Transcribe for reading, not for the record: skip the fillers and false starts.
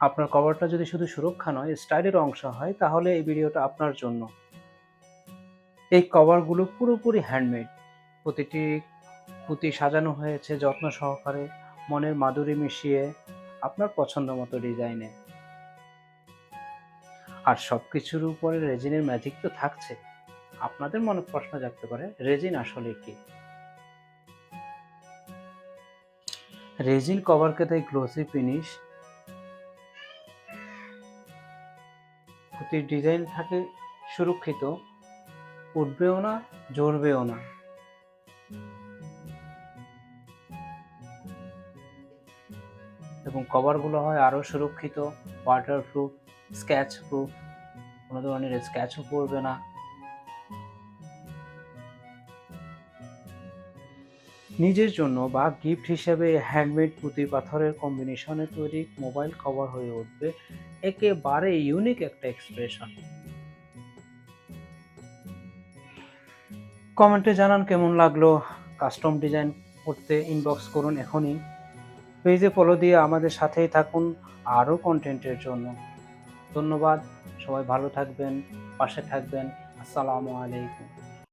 আপনার কভারটা যদি শুধু সুরক্ষা নয়, স্টাইলের অংশ হয়, তাহলে এই ভিডিওটা আপনার জন্য। এই কভারগুলো পুরোপুরি হ্যান্ডমেড। প্রতিটি পুঁতি সাজানো হয়েছে যত্ন সহকারে, মনের মাধুরী মিশিয়ে আপনার পছন্দ মতো ডিজাইনে। আর সবকিছুর উপরে রেজিনের ম্যাজিক তো থাকছে। আপনাদের মনে প্রশ্ন জাগতে পারে, রেজিন আসলে কি? রেজিন কভারকে দেয় গ্লোসি ফিনিশ, পুঁতির ডিজাইন থাকে সুরক্ষিত, উঠবেও না, ঝরবেও না। এবং কভারগুলো হয় আরও সুরক্ষিত, ওয়াটারপ্রুফ, স্ক্র্যাচ প্রুফ, কোনো ধরনের স্ক্র্যাচও পড়বে না। নিজের জন্য বা গিফট হিসেবে হ্যান্ডমেড পুঁতি পাথরের কম্বিনেশনে তৈরি মোবাইল কভার হয়ে উঠবে একেবারে ইউনিক একটা এক্সপ্রেশন। কমেন্টে জানান কেমন লাগলো। কাস্টম ডিজাইন করতে ইনবক্স করুন এখনই। পেজে ফলো দিয়ে আমাদের সাথেই থাকুন আরও কন্টেন্টের জন্য। ধন্যবাদ। সবাই ভালো থাকবেন, পাশে থাকবেন। আসসালামু আলাইকুম।